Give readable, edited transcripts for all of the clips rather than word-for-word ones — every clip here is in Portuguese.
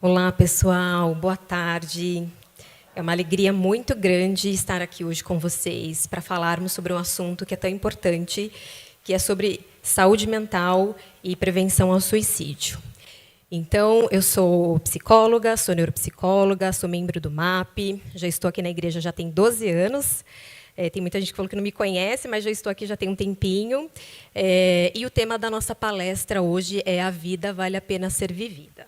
Olá, pessoal. Boa tarde. É uma alegria muito grande estar aqui hoje com vocês para falarmos sobre um assunto que é tão importante, que é sobre saúde mental e prevenção ao suicídio. Então, eu sou psicóloga, sou neuropsicóloga, sou membro do MAP, já estou aqui na igreja já tem 12 anos. Tem muita gente que falou que não me conhece, mas já estou aqui já tem um tempinho. E o tema da nossa palestra hoje é A Vida Vale a Pena Ser Vivida.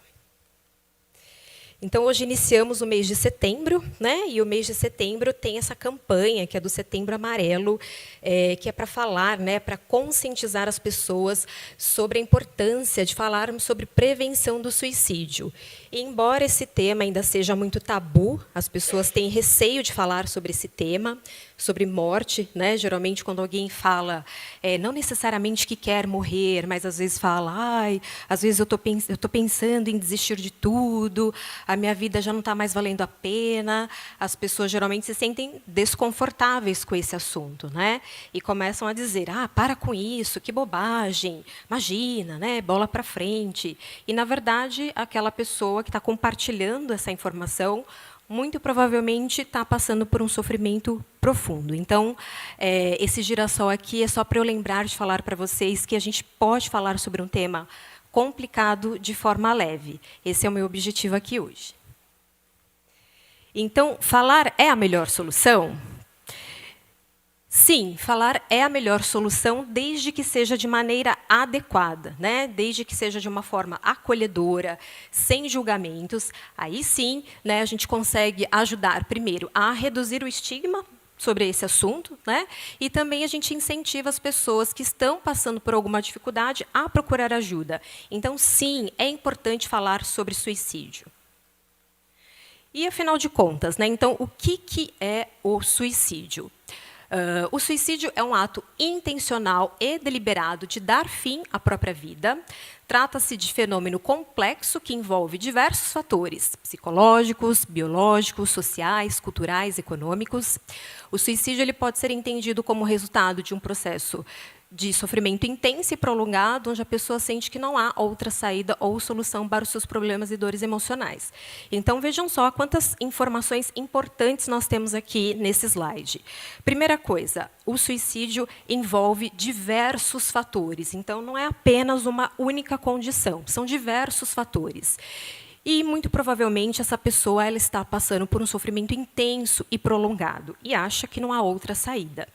Então, hoje iniciamos o mês de setembro, né? E o mês de setembro tem essa campanha, que é do Setembro Amarelo, que é para falar, né, para conscientizar as pessoas sobre a importância de falarmos sobre prevenção do suicídio. E, embora esse tema ainda seja muito tabu, as pessoas têm receio de falar sobre esse tema, sobre morte, né? Geralmente, quando alguém fala, não necessariamente que quer morrer, mas às vezes fala, às vezes eu estou pensando em desistir de tudo, a minha vida já não está mais valendo a pena. As pessoas geralmente se sentem desconfortáveis com esse assunto, né? E começam a dizer, para com isso, que bobagem, imagina, né? Bola para frente. E, na verdade, aquela pessoa que está compartilhando essa informação muito provavelmente está passando por um sofrimento profundo. Então, esse girassol aqui é só para eu lembrar de falar para vocês que a gente pode falar sobre um tema complicado de forma leve. Esse é o meu objetivo aqui hoje. Então, falar é a melhor solução? Sim, falar é a melhor solução desde que seja de maneira adequada, né? Desde que seja de uma forma acolhedora, sem julgamentos. Aí sim, né, a gente consegue ajudar, primeiro, a reduzir o estigma sobre esse assunto, né? E também a gente incentiva as pessoas que estão passando por alguma dificuldade a procurar ajuda. Então, sim, é importante falar sobre suicídio. E, afinal de contas, né, então, o que é o suicídio? O suicídio é um ato intencional e deliberado de dar fim à própria vida. Trata-se de fenômeno complexo que envolve diversos fatores psicológicos, biológicos, sociais, culturais, econômicos. O suicídio ele pode ser entendido como resultado de um processo de sofrimento intenso e prolongado, onde a pessoa sente que não há outra saída ou solução para os seus problemas e dores emocionais. Então, vejam só quantas informações importantes nós temos aqui nesse slide. Primeira coisa, o suicídio envolve diversos fatores. Então, não é apenas uma única condição, são diversos fatores. E, muito provavelmente, essa pessoa ela está passando por um sofrimento intenso e prolongado e acha que não há outra saída.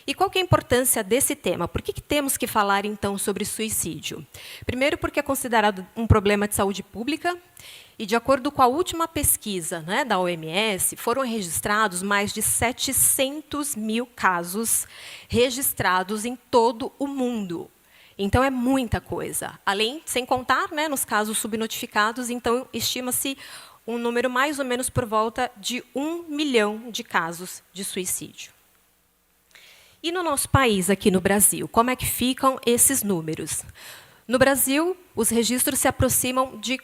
E qual que é a importância desse tema? Por que temos que falar, então, sobre suicídio? Primeiro, porque é considerado um problema de saúde pública, e, de acordo com a última pesquisa, né, da OMS, foram registrados mais de 700 mil casos registrados em todo o mundo. Então, é muita coisa. Sem contar, né, nos casos subnotificados, então, estima-se um número mais ou menos por volta de 1 milhão de casos de suicídio. E no nosso país, aqui no Brasil, como é que ficam esses números? No Brasil, os registros se aproximam de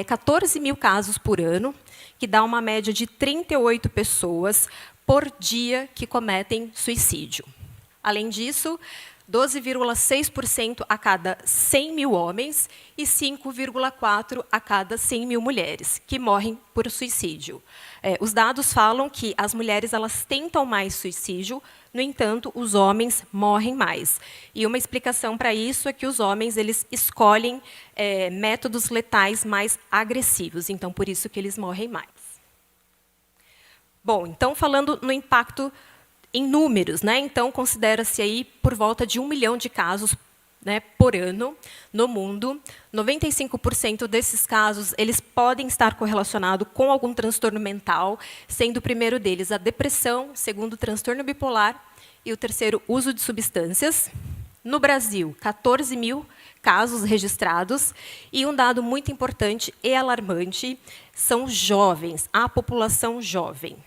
14 mil casos por ano, que dá uma média de 38 pessoas por dia que cometem suicídio. Além disso, 12,6% a cada 100 mil homens e 5,4% a cada 100 mil mulheres que morrem por suicídio. Os dados falam que as mulheres elas tentam mais suicídio, no entanto, os homens morrem mais. E uma explicação para isso é que os homens eles escolhem métodos letais mais agressivos, então por isso que eles morrem mais. Bom, então falando no impacto em números, né? Então considera-se aí por volta de 1 milhão de casos, né, por ano no mundo. 95% desses casos eles podem estar correlacionados com algum transtorno mental, sendo o primeiro deles a depressão, segundo o transtorno bipolar e o terceiro uso de substâncias. No Brasil, 14 mil casos registrados e um dado muito importante e alarmante são jovens, a população jovem.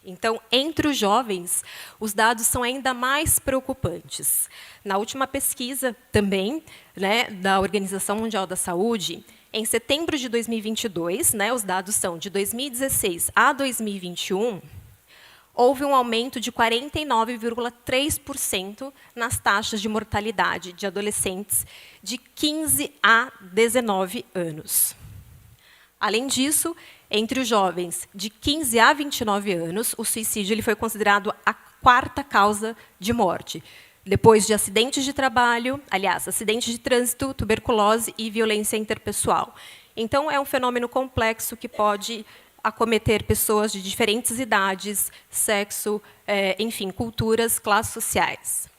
Então, entre os jovens, os dados são ainda mais preocupantes. Na última pesquisa, também, né, da Organização Mundial da Saúde, em setembro de 2022, né, os dados são de 2016 a 2021, houve um aumento de 49,3% nas taxas de mortalidade de adolescentes de 15 a 19 anos. Além disso, entre os jovens de 15 a 29 anos, o suicídio ele foi considerado a quarta causa de morte, depois de acidentes de trabalho, aliás, acidentes de trânsito, tuberculose e violência interpessoal. Então, é um fenômeno complexo que pode acometer pessoas de diferentes idades, sexo, enfim, culturas, classes sociais.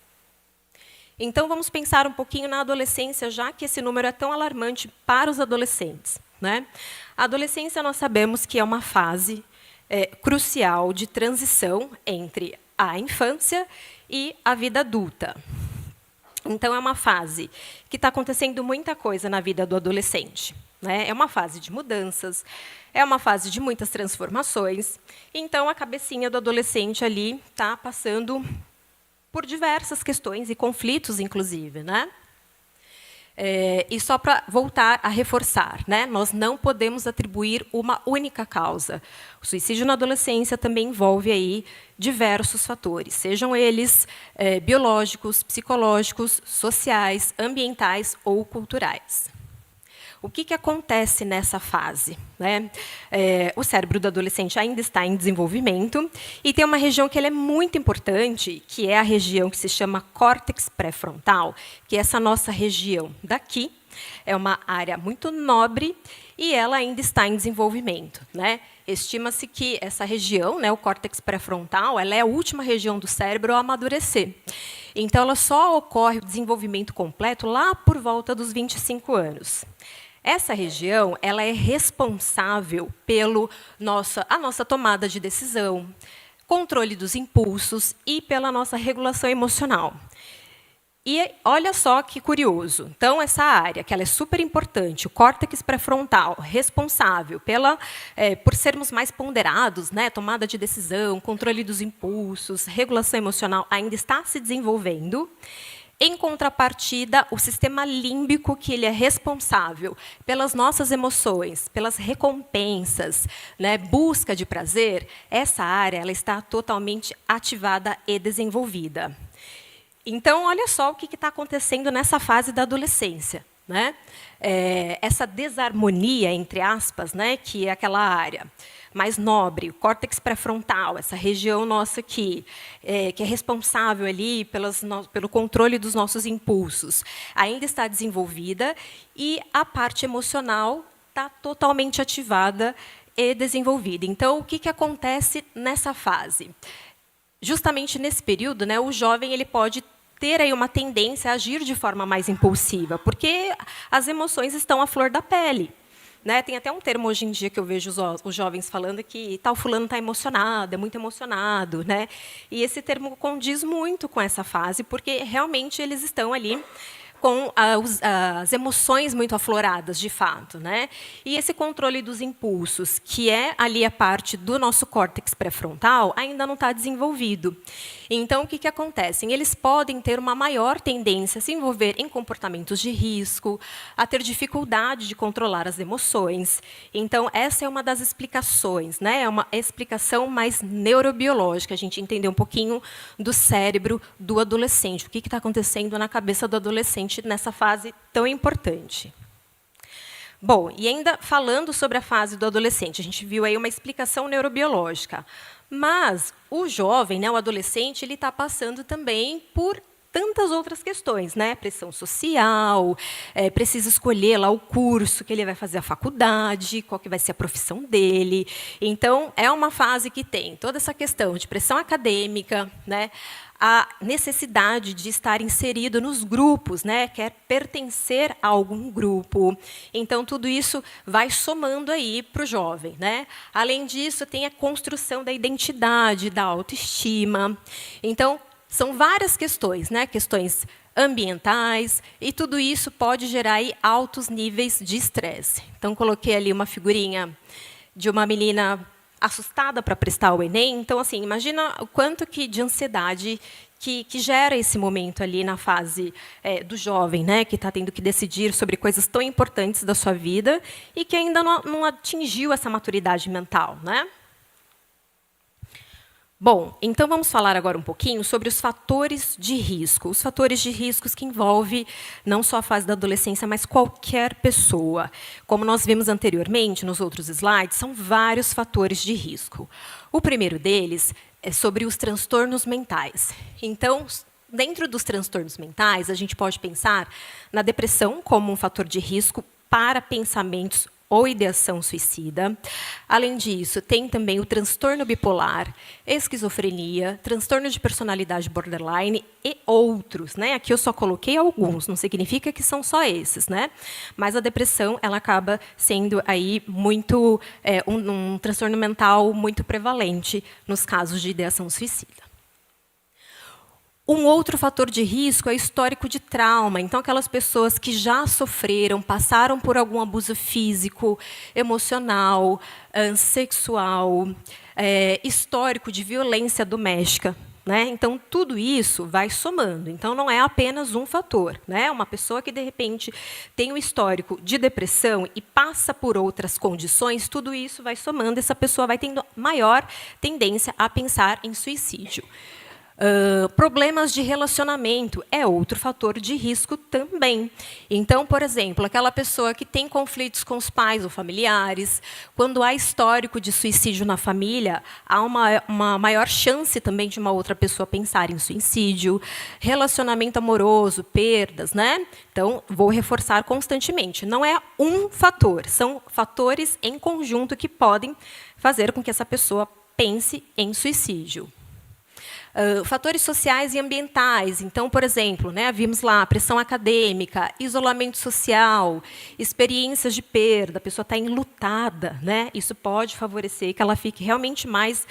Então, vamos pensar um pouquinho na adolescência, já que esse número é tão alarmante para os adolescentes, né? A adolescência, nós sabemos que é uma fase crucial de transição entre a infância e a vida adulta. Então, é uma fase que está acontecendo muita coisa na vida do adolescente, né? É uma fase de mudanças, é uma fase de muitas transformações. Então, a cabecinha do adolescente ali está passando por diversas questões e conflitos, inclusive, né? E só para voltar a reforçar, né? Nós não podemos atribuir uma única causa. O suicídio na adolescência também envolve aí diversos fatores, sejam eles biológicos, psicológicos, sociais, ambientais ou culturais. O que acontece nessa fase, né? O cérebro do adolescente ainda está em desenvolvimento e tem uma região que ela é muito importante, que é a região que se chama córtex pré-frontal, que é essa nossa região daqui. É uma área muito nobre e ela ainda está em desenvolvimento, né? Estima-se que essa região, né, o córtex pré-frontal, ela é a última região do cérebro a amadurecer. Então, ela só ocorre o desenvolvimento completo lá por volta dos 25 anos. Essa região ela é responsável pela a nossa tomada de decisão, controle dos impulsos e pela nossa regulação emocional. E olha só que curioso. Então, essa área, que ela é super importante, o córtex pré-frontal, responsável por sermos mais ponderados, né, tomada de decisão, controle dos impulsos, regulação emocional, ainda está se desenvolvendo. Em contrapartida, o sistema límbico, que ele é responsável pelas nossas emoções, pelas recompensas, né, busca de prazer, essa área ela está totalmente ativada e desenvolvida. Então, olha só o que está acontecendo nessa fase da adolescência, né? Essa desarmonia, entre aspas, né, que é aquela área mais nobre, o córtex pré-frontal, essa região nossa aqui, que é responsável ali pelo controle dos nossos impulsos, ainda está desenvolvida e a parte emocional está totalmente ativada e desenvolvida. Então, o que acontece nessa fase? Justamente nesse período, né, o jovem ele pode ter aí uma tendência a agir de forma mais impulsiva, porque as emoções estão à flor da pele. Né? Tem até um termo hoje em dia que eu vejo os jovens falando que tal fulano está emocionado, é muito emocionado. Né? E esse termo condiz muito com essa fase, porque realmente eles estão ali com as emoções muito afloradas, de fato. Né? E esse controle dos impulsos, que é ali a parte do nosso córtex pré-frontal, ainda não está desenvolvido. Então, o que acontece? Eles podem ter uma maior tendência a se envolver em comportamentos de risco, a ter dificuldade de controlar as emoções. Então, essa é uma das explicações, né? É uma explicação mais neurobiológica, a gente entender um pouquinho do cérebro do adolescente, o que está acontecendo na cabeça do adolescente nessa fase tão importante. Bom, e ainda falando sobre a fase do adolescente, a gente viu aí uma explicação neurobiológica. Mas o jovem, né, o adolescente, ele está passando também por tantas outras questões, né? Pressão social, precisa escolher lá o curso que ele vai fazer a faculdade, qual que vai ser a profissão dele. Então, é uma fase que tem toda essa questão de pressão acadêmica, né? A necessidade de estar inserido nos grupos, né? Quer pertencer a algum grupo. Então, tudo isso vai somando aí para o jovem. Né? Além disso, tem a construção da identidade, da autoestima. Então, são várias questões, né? Questões ambientais, e tudo isso pode gerar aí altos níveis de estresse. Então, coloquei ali uma figurinha de uma menina assustada para prestar o Enem. Então, assim, imagina o quanto de ansiedade que gera esse momento ali na fase do jovem, né, que está tendo que decidir sobre coisas tão importantes da sua vida e que ainda não atingiu essa maturidade mental. Né? Bom, então vamos falar agora um pouquinho sobre os fatores de risco. Os fatores de riscos que envolvem não só a fase da adolescência, mas qualquer pessoa. Como nós vimos anteriormente, nos outros slides, são vários fatores de risco. O primeiro deles é sobre os transtornos mentais. Então, dentro dos transtornos mentais, a gente pode pensar na depressão como um fator de risco para pensamentos ou ideação suicida. Além disso, tem também o transtorno bipolar, esquizofrenia, transtorno de personalidade borderline e outros, né? Aqui eu só coloquei alguns, não significa que são só esses, né? Mas a depressão, ela acaba sendo aí muito um transtorno mental muito prevalente nos casos de ideação suicida. Um outro fator de risco é o histórico de trauma. Então, aquelas pessoas que já sofreram, passaram por algum abuso físico, emocional, sexual, histórico de violência doméstica. Né? Então, tudo isso vai somando. Então, não é apenas um fator. Né? Uma pessoa que, de repente, tem um histórico de depressão e passa por outras condições, tudo isso vai somando, essa pessoa vai tendo maior tendência a pensar em suicídio. Problemas de relacionamento é outro fator de risco também. Então, por exemplo, aquela pessoa que tem conflitos com os pais ou familiares, quando há histórico de suicídio na família, há uma maior chance também de uma outra pessoa pensar em suicídio. Relacionamento amoroso, perdas, né? Então, vou reforçar constantemente. Não é um fator, são fatores em conjunto que podem fazer com que essa pessoa pense em suicídio. Fatores sociais e ambientais. Então, por exemplo, né, vimos lá pressão acadêmica, isolamento social, experiências de perda, a pessoa está enlutada, né? Isso pode favorecer que ela fique realmente mais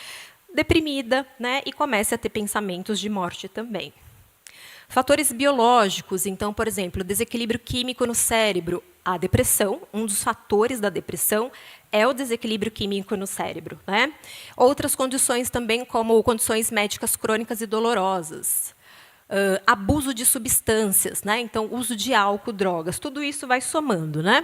deprimida, né, e comece a ter pensamentos de morte também. Fatores biológicos, então, por exemplo, desequilíbrio químico no cérebro. A depressão, um dos fatores da depressão é o desequilíbrio químico no cérebro. Né? Outras condições também, como condições médicas crônicas e dolorosas. Abuso de substâncias, né? Então, uso de álcool, drogas, tudo isso vai somando. Né?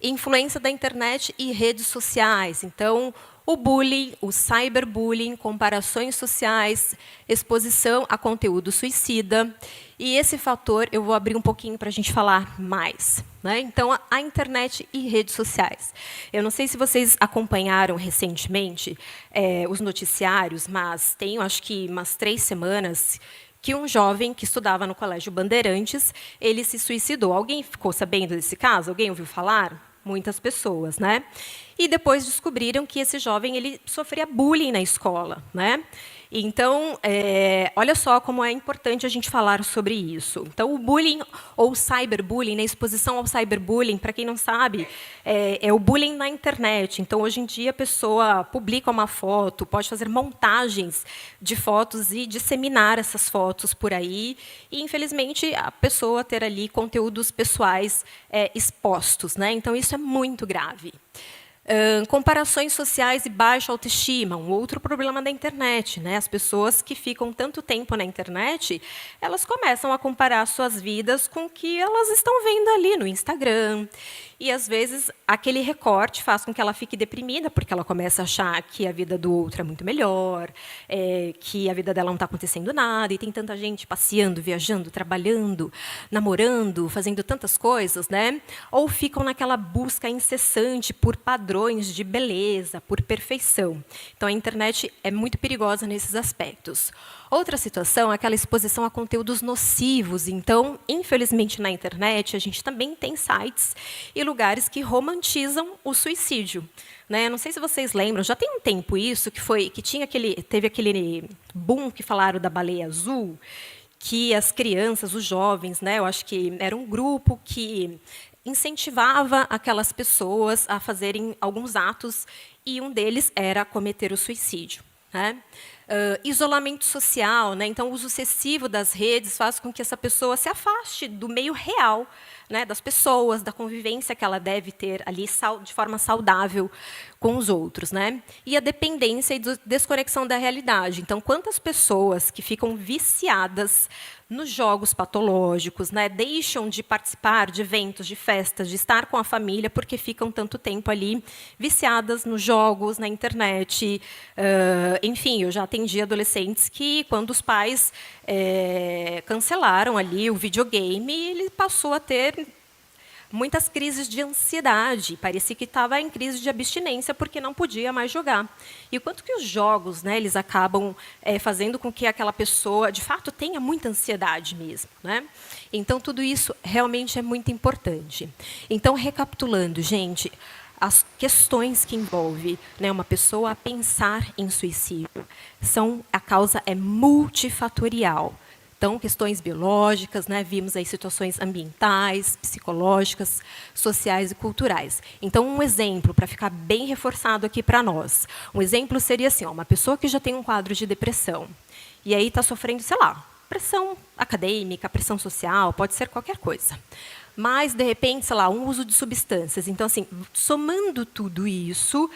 Influência da internet e redes sociais. Então, o bullying, o cyberbullying, comparações sociais, exposição a conteúdo suicida. E esse fator eu vou abrir um pouquinho para a gente falar mais. Né? Então, a internet e redes sociais. Eu não sei se vocês acompanharam recentemente os noticiários, mas tem, acho que, umas 3 semanas, que um jovem que estudava no Colégio Bandeirantes, ele se suicidou. Alguém ficou sabendo desse caso? Alguém ouviu falar? Muitas pessoas, né? E depois descobriram que esse jovem ele sofria bullying na escola, né? Então, olha só como é importante a gente falar sobre isso. Então, o bullying ou cyberbullying, né, exposição ao cyberbullying, para quem não sabe, é o bullying na internet. Então, hoje em dia, a pessoa publica uma foto, pode fazer montagens de fotos e disseminar essas fotos por aí, e, infelizmente, a pessoa ter ali conteúdos pessoais expostos. Né? Então, isso é muito grave. Comparações sociais e baixa autoestima, um outro problema da internet. Né? As pessoas que ficam tanto tempo na internet, elas começam a comparar suas vidas com o que elas estão vendo ali no Instagram. E, às vezes, aquele recorte faz com que ela fique deprimida, porque ela começa a achar que a vida do outro é muito melhor, que a vida dela não está acontecendo nada, e tem tanta gente passeando, viajando, trabalhando, namorando, fazendo tantas coisas. Né? Ou ficam naquela busca incessante por padrões de beleza, por perfeição. Então, a internet é muito perigosa nesses aspectos. Outra situação é aquela exposição a conteúdos nocivos. Então, infelizmente, na internet, a gente também tem sites e lugares que romantizam o suicídio. Né? Não sei se vocês lembram, já tem um tempo isso, que teve aquele boom que falaram da baleia azul, que as crianças, os jovens, né, eu acho que era um grupo que incentivava aquelas pessoas a fazerem alguns atos, e um deles era cometer o suicídio. Né? Isolamento social, né? Então, o uso excessivo das redes faz com que essa pessoa se afaste do meio real, né, das pessoas, da convivência que ela deve ter ali de forma saudável com os outros, né? E a dependência e desconexão da realidade. Então, quantas pessoas que ficam viciadas nos jogos patológicos, né, deixam de participar de eventos, de festas, de estar com a família, porque ficam tanto tempo ali viciadas nos jogos, na internet. Enfim, eu já atendi adolescentes que, quando os pais cancelaram ali o videogame, ele passou a ter muitas crises de ansiedade, parecia que estava em crise de abstinência porque não podia mais jogar. E o quanto que os jogos, né, eles acabam fazendo com que aquela pessoa, de fato, tenha muita ansiedade mesmo, né? Então, tudo isso realmente é muito importante. Então, recapitulando, gente, as questões que envolvem, né, uma pessoa a pensar em suicídio, a causa é multifatorial. Então, questões biológicas, né, vimos aí situações ambientais, psicológicas, sociais e culturais. Então, um exemplo, para ficar bem reforçado aqui para nós, um exemplo seria assim, uma pessoa que já tem um quadro de depressão, e aí está sofrendo, sei lá, pressão acadêmica, pressão social, pode ser qualquer coisa. Mas, de repente, sei lá, um uso de substâncias. Então, assim, somando tudo isso,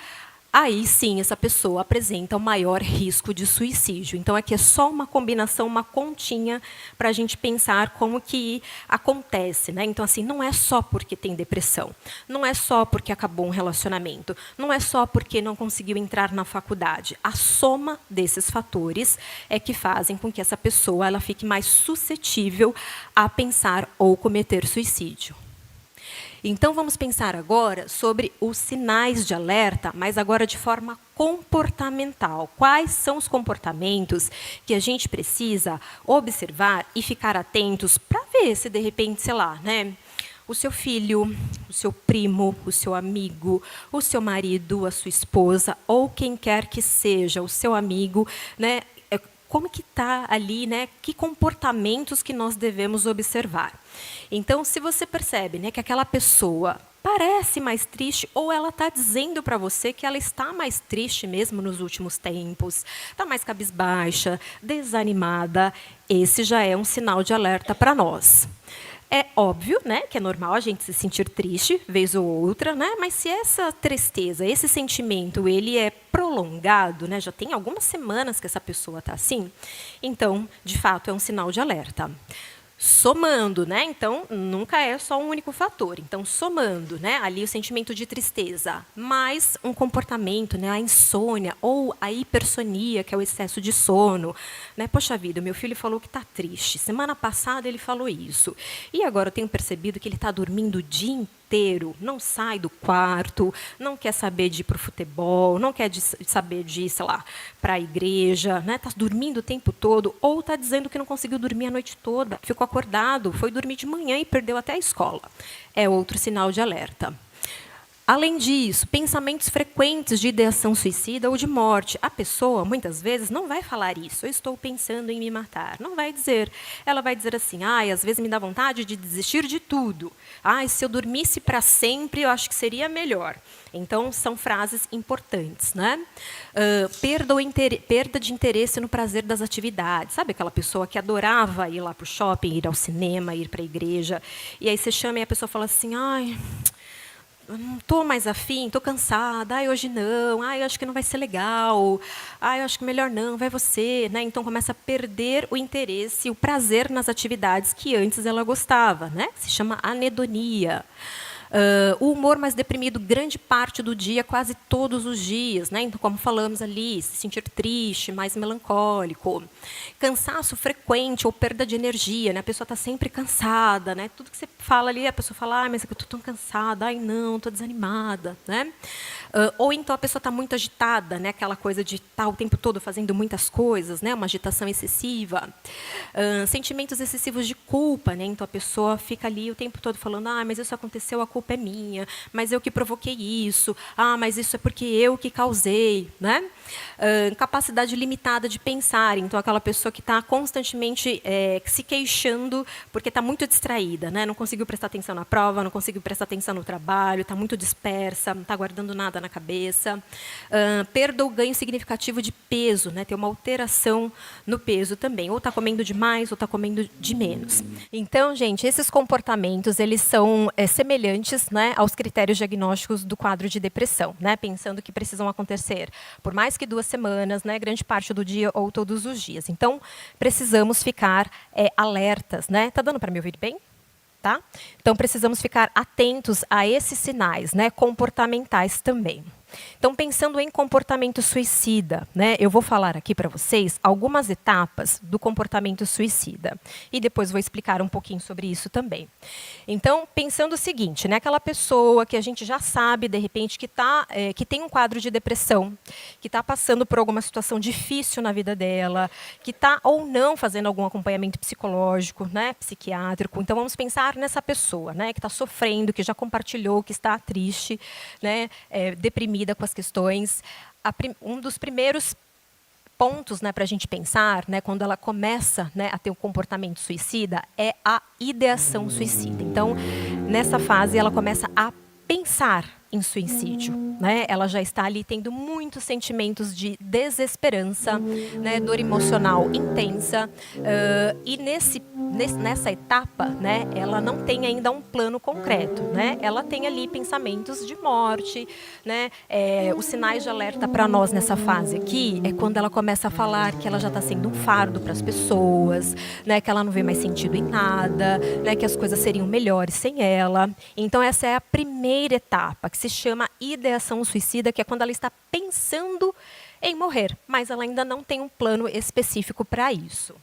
aí sim essa pessoa apresenta o maior risco de suicídio. Então, aqui é só uma combinação, uma continha, para a gente pensar como que acontece, né? Então, assim, não é só porque tem depressão, não é só porque acabou um relacionamento, não é só porque não conseguiu entrar na faculdade. A soma desses fatores é que fazem com que essa pessoa ela fique mais suscetível a pensar ou cometer suicídio. Então, vamos pensar agora sobre os sinais de alerta, mas agora de forma comportamental. Quais são os comportamentos que a gente precisa observar e ficar atentos para ver se, de repente, sei lá, né, o seu filho, o seu primo, o seu amigo, o seu marido, a sua esposa, ou quem quer que seja, o seu amigo, né, como que está ali, né? Que comportamentos que nós devemos observar. Então, se você percebe, né, que aquela pessoa parece mais triste, ou ela está dizendo para você que ela está mais triste mesmo nos últimos tempos, está mais cabisbaixa, desanimada, esse já é um sinal de alerta para nós. É óbvio, né, que é normal a gente se sentir triste, vez ou outra, né, mas se essa tristeza, esse sentimento, ele é prolongado, né, já tem algumas semanas que essa pessoa está assim, então, de fato, é um sinal de alerta. Somando, né? Então, nunca é só um único fator. Então, somando, né, ali o sentimento de tristeza, mais um comportamento, né, a insônia ou a hipersonia, que é o excesso de sono. Né? Poxa vida, meu filho falou que está triste. Semana passada ele falou isso. E agora eu tenho percebido que ele está dormindo o dia inteiro, não sai do quarto, não quer saber de ir para o futebol, não quer saber de ir, sei lá, para a igreja, né? Está dormindo o tempo todo, ou está dizendo que não conseguiu dormir a noite toda, ficou acordado, foi dormir de manhã e perdeu até a escola. É outro sinal de alerta. Além disso, pensamentos frequentes de ideação suicida ou de morte. A pessoa, muitas vezes, não vai falar isso. Eu estou pensando em me matar. Não vai dizer. Ela vai dizer assim, às vezes me dá vontade de desistir de tudo. Se eu dormisse para sempre, eu acho que seria melhor. Então, são frases importantes, né? Perda de interesse no prazer das atividades. Sabe aquela pessoa que adorava ir lá para o shopping, ir ao cinema, ir para a igreja, e aí você chama e a pessoa fala assim, eu não estou mais afim, estou cansada, hoje não, eu acho que não vai ser legal, eu acho que melhor não, vai você. Né? Então, começa a perder o interesse, o prazer nas atividades que antes ela gostava. Né? Se chama anedonia. O humor mais deprimido grande parte do dia, quase todos os dias, né? Então, como falamos ali, se sentir triste, mais melancólico, cansaço frequente ou perda de energia, né? A pessoa está sempre cansada, né? Tudo que você fala ali, a pessoa fala, mas eu estou tão cansada, não, estou desanimada, né? Ou então a pessoa está muito agitada, né? Aquela coisa de estar o tempo todo fazendo muitas coisas, né? Uma agitação excessiva, sentimentos excessivos de culpa, né? Então a pessoa fica ali o tempo todo falando, mas isso aconteceu, a culpa culpa é minha, mas eu que provoquei isso, mas isso é porque eu que causei, né? Capacidade limitada de pensar, então aquela pessoa que está constantemente se queixando porque está muito distraída, né? Não conseguiu prestar atenção na prova, não conseguiu prestar atenção no trabalho, está muito dispersa, não está guardando nada na cabeça. Perda ou ganho significativo de peso, né? Tem uma alteração no peso também, ou está comendo demais ou está comendo de menos. Então, gente, esses comportamentos eles são semelhantes, né, aos critérios diagnósticos do quadro de depressão, né? Pensando que precisam acontecer por mais que 2 semanas, né, grande parte do dia ou todos os dias. Então, precisamos ficar alertas, né? Tá dando para me ouvir bem? Tá? Então, precisamos ficar atentos a esses sinais, né, comportamentais também. Então, pensando em comportamento suicida, né, eu vou falar aqui para vocês algumas etapas do comportamento suicida. E depois vou explicar um pouquinho sobre isso também. Então, pensando o seguinte, né, aquela pessoa que a gente já sabe, de repente, que tem um quadro de depressão, que está passando por alguma situação difícil na vida dela, que está ou não fazendo algum acompanhamento psicológico, né, psiquiátrico. Então, vamos pensar nessa pessoa, né, que está sofrendo, que já compartilhou, que está triste, né, deprimida com as questões. Um dos primeiros pontos, né, para a gente pensar, né, quando ela começa, né, a ter um comportamento suicida, é a ideação suicida. Então, nessa fase, ela começa a pensar em suicídio, né? Ela já está ali tendo muitos sentimentos de desesperança, né, dor emocional intensa, e nessa etapa, né, ela não tem ainda um plano concreto, né? Ela tem ali pensamentos de morte, né? Os sinais de alerta para nós nessa fase aqui é quando ela começa a falar que ela já está sendo um fardo para as pessoas, né? Que ela não vê mais sentido em nada, né? Que as coisas seriam melhores sem ela. Então essa é a primeira etapa, que se chama ideação suicida, que é quando ela está pensando em morrer, mas ela ainda não tem um plano específico para isso.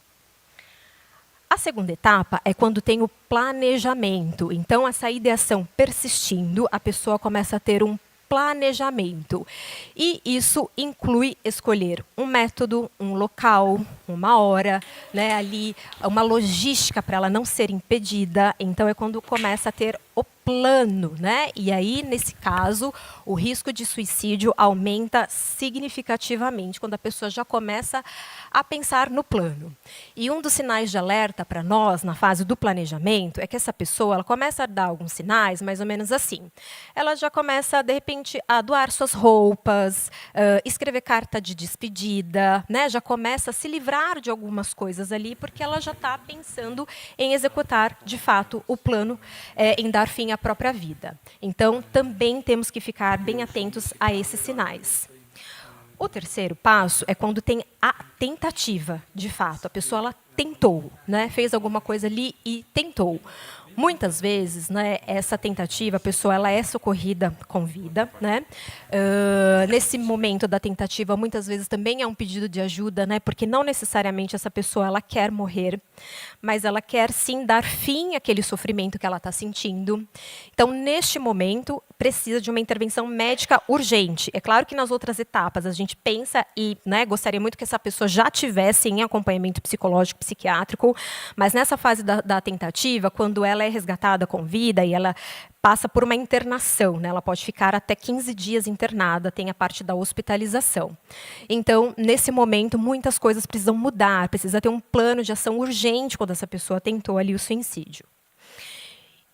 A segunda etapa é quando tem o planejamento. Então, essa ideação persistindo, a pessoa começa a ter um planejamento. E isso inclui escolher um método, um local, uma hora, né, ali, uma logística para ela não ser impedida. Então, é quando começa a ter o plano, né? E aí, nesse caso, o risco de suicídio aumenta significativamente quando a pessoa já começa a pensar no plano. E um dos sinais de alerta para nós, na fase do planejamento, é que essa pessoa ela começa a dar alguns sinais, mais ou menos assim. Ela já começa, de repente, a doar suas roupas, escrever carta de despedida, né? Já começa a se livrar de algumas coisas ali, porque ela já está pensando em executar, de fato, o plano, em dar fim à própria vida. Então, também temos que ficar bem atentos a esses sinais. O terceiro passo é quando tem a tentativa, de fato. A pessoa ela tentou, né? Fez alguma coisa ali e tentou. Muitas vezes, né, essa tentativa, a pessoa ela é socorrida com vida, né? Nesse momento da tentativa, muitas vezes também é um pedido de ajuda, né? Porque não necessariamente essa pessoa ela quer morrer, mas ela quer sim dar fim àquele sofrimento que ela está sentindo. Então, neste momento, precisa de uma intervenção médica urgente. É claro que nas outras etapas a gente pensa e, né, gostaria muito que essa pessoa já tivesse em acompanhamento psicológico, psiquiátrico, mas nessa fase da tentativa, quando ela é resgatada com vida e ela passa por uma internação, né? Ela pode ficar até 15 dias internada, tem a parte da hospitalização. Então, nesse momento, muitas coisas precisam mudar, precisa ter um plano de ação urgente quando essa pessoa tentou ali o suicídio.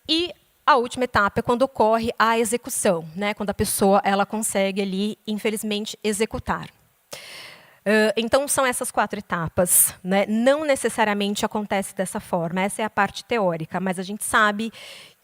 E a última etapa é quando ocorre a execução, né? Quando a pessoa ela consegue ali, infelizmente, executar. Então, são essas 4 etapas, né? Não necessariamente acontece dessa forma, essa é a parte teórica, mas a gente sabe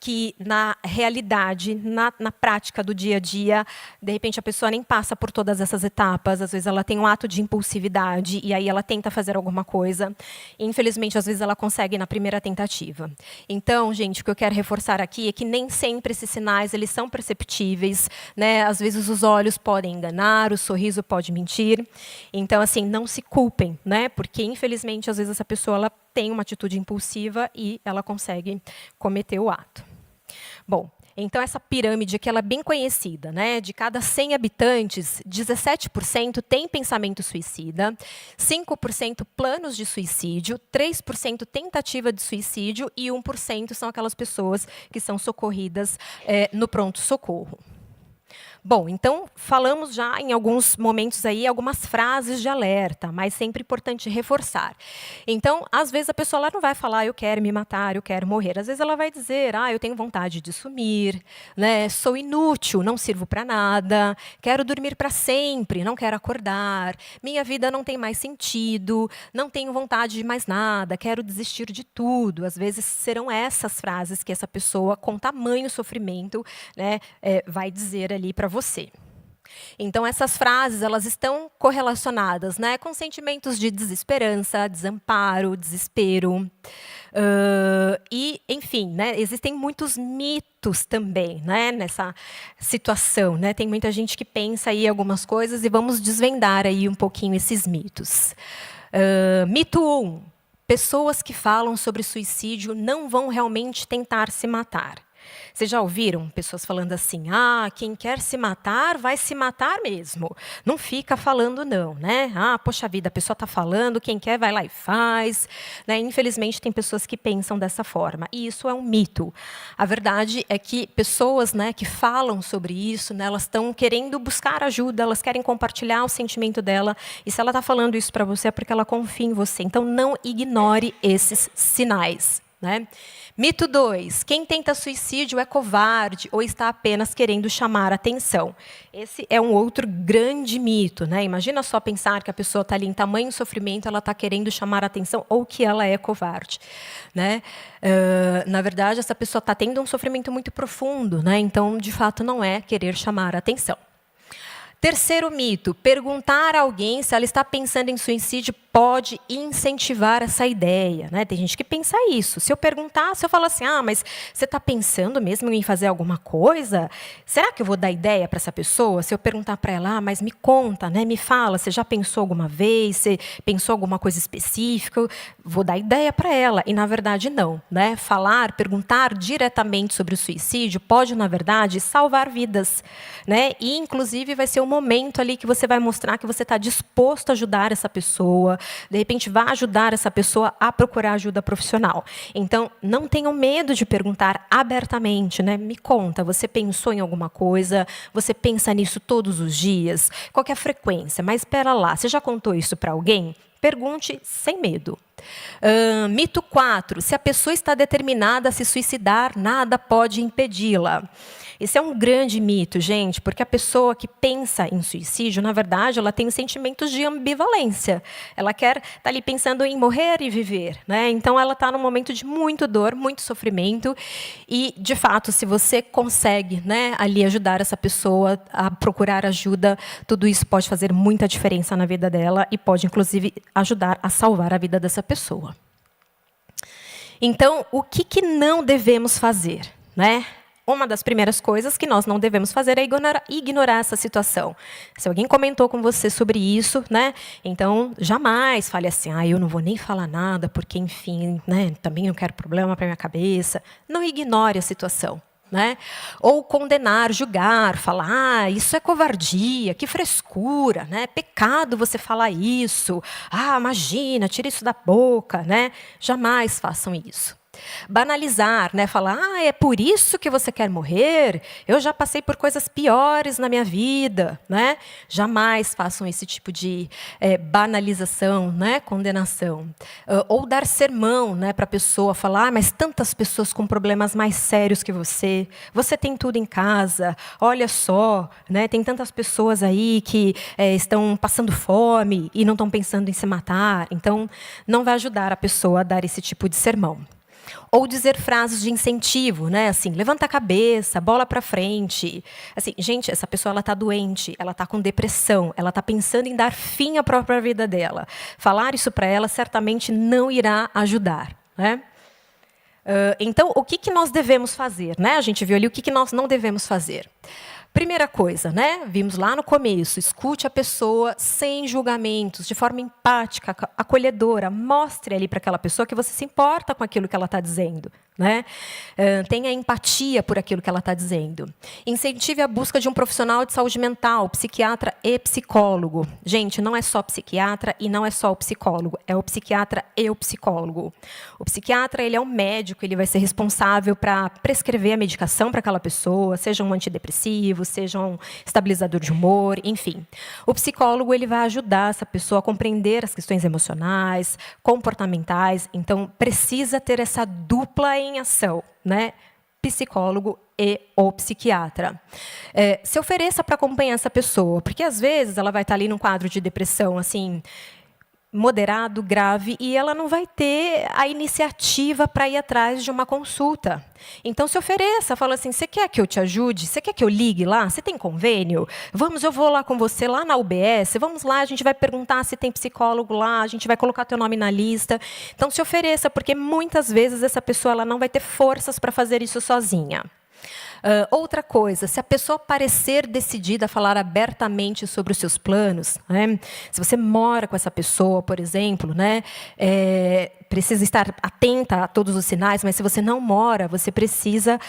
que na realidade, na prática do dia a dia, de repente a pessoa nem passa por todas essas etapas, às vezes ela tem um ato de impulsividade e aí ela tenta fazer alguma coisa. E, infelizmente, às vezes ela consegue na primeira tentativa. Então, gente, o que eu quero reforçar aqui é que nem sempre esses sinais eles são perceptíveis, né? Às vezes os olhos podem enganar, o sorriso pode mentir. Então, assim, não se culpem, né? Porque, infelizmente, às vezes essa pessoa ela tem uma atitude impulsiva e ela consegue cometer o ato. Bom, Então, essa pirâmide aqui ela é bem conhecida, né? De cada 100 habitantes, 17% tem pensamento suicida, 5% planos de suicídio, 3% tentativa de suicídio e 1% são aquelas pessoas que são socorridas no pronto-socorro. Bom, então, falamos já em alguns momentos aí algumas frases de alerta, mas sempre importante reforçar. Então, às vezes a pessoa lá não vai falar, eu quero me matar, eu quero morrer. Às vezes ela vai dizer, eu tenho vontade de sumir, né? Sou inútil, não sirvo para nada, quero dormir para sempre, não quero acordar, minha vida não tem mais sentido, não tenho vontade de mais nada, quero desistir de tudo. Às vezes serão essas frases que essa pessoa, com tamanho sofrimento, né, vai dizer ali para você. Então, essas frases elas estão correlacionadas, né, com sentimentos de desesperança, desamparo, desespero. E, enfim, né, existem muitos mitos também, né, nessa situação. Né? Tem muita gente que pensa aí algumas coisas e vamos desvendar aí um pouquinho esses mitos. Mito 1. Pessoas que falam sobre suicídio não vão realmente tentar se matar. Vocês já ouviram pessoas falando assim, quem quer se matar, vai se matar mesmo. Não fica falando não, né? Poxa vida, a pessoa está falando, quem quer vai lá e faz. Né? Infelizmente, tem pessoas que pensam dessa forma. E isso é um mito. A verdade é que pessoas, né, que falam sobre isso, né, elas estão querendo buscar ajuda, elas querem compartilhar o sentimento dela. E se ela está falando isso para você, é porque ela confia em você. Então, não ignore esses sinais. Né? Mito 2. Quem tenta suicídio é covarde ou está apenas querendo chamar atenção. Esse é um outro grande mito. Né? Imagina só pensar que a pessoa está ali em tamanho sofrimento, ela está querendo chamar atenção ou que ela é covarde. Né? Na verdade, essa pessoa está tendo um sofrimento muito profundo. Né? Então, de fato, não é querer chamar atenção. Terceiro mito, perguntar a alguém se ela está pensando em suicídio pode incentivar essa ideia. Né? Tem gente que pensa isso. Se eu perguntar, se eu falar assim, mas você está pensando mesmo em fazer alguma coisa? Será que eu vou dar ideia para essa pessoa? Se eu perguntar para ela, mas me conta, né? Me fala, você já pensou alguma vez? Você pensou alguma coisa específica? Vou dar ideia para ela. E, na verdade, não. Né? Perguntar diretamente sobre o suicídio pode, na verdade, salvar vidas. Né? E, inclusive, vai ser um momento ali que você vai mostrar que você está disposto a ajudar essa pessoa, de repente vai ajudar essa pessoa a procurar ajuda profissional. Então, não tenham medo de perguntar abertamente, né? Me conta, você pensou em alguma coisa? Você pensa nisso todos os dias? Qual que é a frequência? Mas espera lá, você já contou isso para alguém? Pergunte sem medo. Mito 4. Se a pessoa está determinada a se suicidar, nada pode impedi-la. Esse é um grande mito, gente, porque a pessoa que pensa em suicídio, na verdade, ela tem sentimentos de ambivalência. Ela quer estar ali pensando em morrer e viver. Né? Então, ela está num momento de muita dor, muito sofrimento. E, de fato, se você consegue, né, ali ajudar essa pessoa a procurar ajuda, tudo isso pode fazer muita diferença na vida dela e pode, inclusive, ajudar a salvar a vida dessa pessoa. Então, o que não devemos fazer? Né? Uma das primeiras coisas que nós não devemos fazer é ignorar essa situação. Se alguém comentou com você sobre isso, né, então jamais fale assim, eu não vou nem falar nada, porque, enfim, né, também não quero problema para minha cabeça. Não ignore a situação. Né? Ou condenar, julgar, falar, isso é covardia, que frescura, né? Pecado você falar isso. Imagina, tira isso da boca. Né? Jamais façam isso. Banalizar, né? Falar, é por isso que você quer morrer? Eu já passei por coisas piores na minha vida. Né? Jamais façam esse tipo de banalização, né? Condenação. Ou dar sermão, né, para a pessoa, falar, mas tantas pessoas com problemas mais sérios que você tem tudo em casa, olha só, né? Tem tantas pessoas aí que estão passando fome e não estão pensando em se matar. Então, não vai ajudar a pessoa a dar esse tipo de sermão. Ou dizer frases de incentivo, né? Assim, levanta a cabeça, bola para frente. Assim, gente, essa pessoa ela está doente, ela está com depressão, ela está pensando em dar fim à própria vida dela. Falar isso para ela certamente não irá ajudar. Né? Então, o que nós devemos fazer? Né? A gente viu ali o que nós não devemos fazer. Primeira coisa, né? Vimos lá no começo, escute a pessoa sem julgamentos, de forma empática, acolhedora. Mostre ali para aquela pessoa que você se importa com aquilo que ela está dizendo, né? Tenha empatia por aquilo que ela está dizendo. Incentive a busca de um profissional de saúde mental, psiquiatra e psicólogo. Gente, não é só psiquiatra e não é só o psicólogo, é o psiquiatra e o psicólogo. O psiquiatra, ele é um médico, ele vai ser responsável para prescrever a medicação para aquela pessoa, seja um antidepressivo, seja um estabilizador de humor, enfim. O psicólogo, ele vai ajudar essa pessoa a compreender as questões emocionais, comportamentais, então precisa ter essa dupla em ação, né? Psicólogo e o psiquiatra. Se ofereça para acompanhar essa pessoa, porque às vezes ela vai estar ali num quadro de depressão, assim, moderado, grave, e ela não vai ter a iniciativa para ir atrás de uma consulta. Então, se ofereça, fala assim, você quer que eu te ajude? Você quer que eu ligue lá? Você tem convênio? Vamos, eu vou lá com você, lá na UBS, vamos lá, a gente vai perguntar se tem psicólogo lá, a gente vai colocar teu nome na lista. Então, se ofereça, porque muitas vezes essa pessoa ela não vai ter forças para fazer isso sozinha. Outra coisa, se a pessoa parecer decidida a falar abertamente sobre os seus planos, né? Se você mora com essa pessoa, por exemplo, né? Precisa estar atenta a todos os sinais, mas se você não mora, você precisa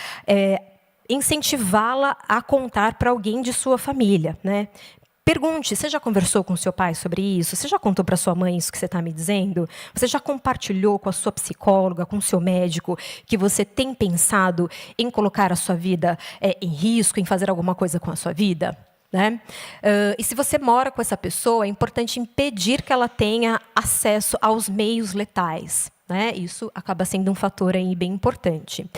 incentivá-la a contar para alguém de sua família, né? Pergunte, você já conversou com seu pai sobre isso? Você já contou para sua mãe isso que você está me dizendo? Você já compartilhou com a sua psicóloga, com o seu médico, que você tem pensado em colocar a sua vida em risco, em fazer alguma coisa com a sua vida? Né? E se você mora com essa pessoa, é importante impedir que ela tenha acesso aos meios letais. Né? Isso acaba sendo um fator aí bem importante.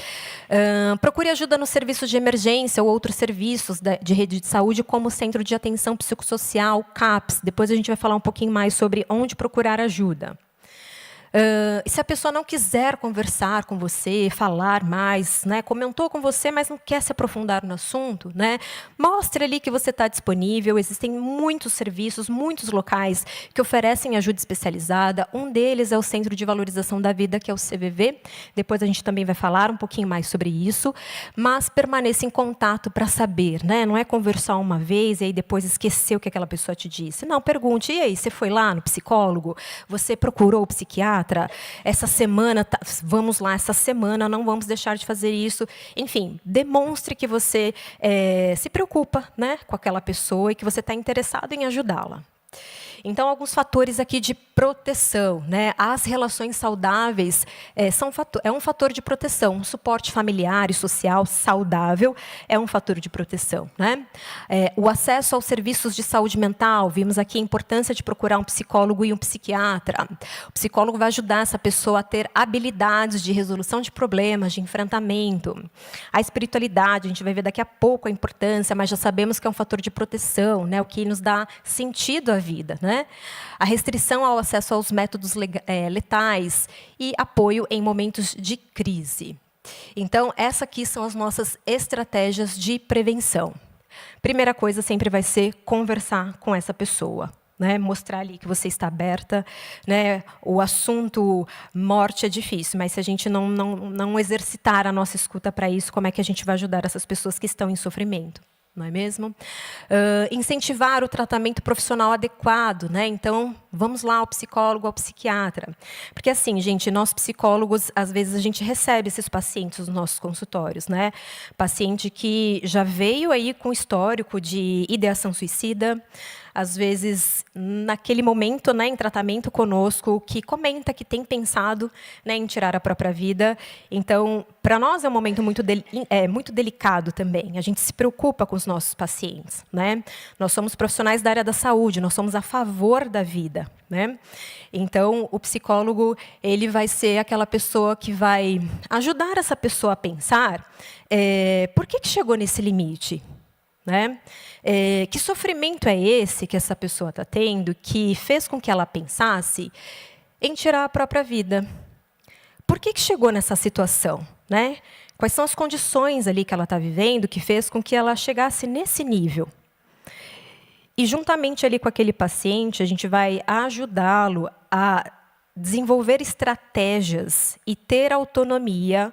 Procure ajuda nos serviços de emergência ou outros serviços de rede de saúde, como o Centro de Atenção Psicossocial, CAPS. Depois a gente vai falar um pouquinho mais sobre onde procurar ajuda. E se a pessoa não quiser conversar com você, falar mais, né, comentou com você, mas não quer se aprofundar no assunto, né, mostre ali que você está disponível. Existem muitos serviços, muitos locais que oferecem ajuda especializada. Um deles é o Centro de Valorização da Vida, que é o CVV. Depois a gente também vai falar um pouquinho mais sobre isso. Mas permaneça em contato para saber, né, não é conversar uma vez e aí depois esquecer o que aquela pessoa te disse. Não, pergunte, e aí, você foi lá no psicólogo? Você procurou o psiquiatra? Essa semana, vamos lá, essa semana não vamos deixar de fazer isso. Enfim, demonstre que você se preocupa, né, com aquela pessoa e que você está interessado em ajudá-la. Então, alguns fatores aqui de proteção, né? As relações saudáveis é um fator de proteção. Um suporte familiar e social saudável é um fator de proteção, né? O acesso aos serviços de saúde mental, vimos aqui a importância de procurar um psicólogo e um psiquiatra. O psicólogo vai ajudar essa pessoa a ter habilidades de resolução de problemas, de enfrentamento. A espiritualidade, a gente vai ver daqui a pouco a importância, mas já sabemos que é um fator de proteção, né? O que nos dá sentido à vida, né? A restrição ao acesso aos métodos letais e apoio em momentos de crise. Então, essas aqui são as nossas estratégias de prevenção. Primeira coisa sempre vai ser conversar com essa pessoa. Né? Mostrar ali que você está aberta. Né? O assunto morte é difícil, mas se a gente não exercitar a nossa escuta para isso, como é que a gente vai ajudar essas pessoas que estão em sofrimento? Não é mesmo? Incentivar o tratamento profissional adequado, né? Então, vamos lá ao psicólogo, ao psiquiatra. Porque, assim, gente, nós psicólogos, às vezes, a gente recebe esses pacientes nos nossos consultórios, né? Paciente que já veio aí com histórico de ideação suicida, às vezes, naquele momento, né, em tratamento conosco, que comenta que tem pensado, né, em tirar a própria vida. Então, para nós é um momento muito delicado também. A gente se preocupa com os nossos pacientes, né? Nós somos profissionais da área da saúde, nós somos a favor da vida, né? Então, o psicólogo, ele vai ser aquela pessoa que vai ajudar essa pessoa a pensar por que chegou nesse limite? Né? Que sofrimento é esse que essa pessoa está tendo que fez com que ela pensasse em tirar a própria vida? Por que chegou nessa situação? Né? Quais são as condições ali que ela está vivendo que fez com que ela chegasse nesse nível? E, juntamente ali com aquele paciente, a gente vai ajudá-lo a desenvolver estratégias e ter autonomia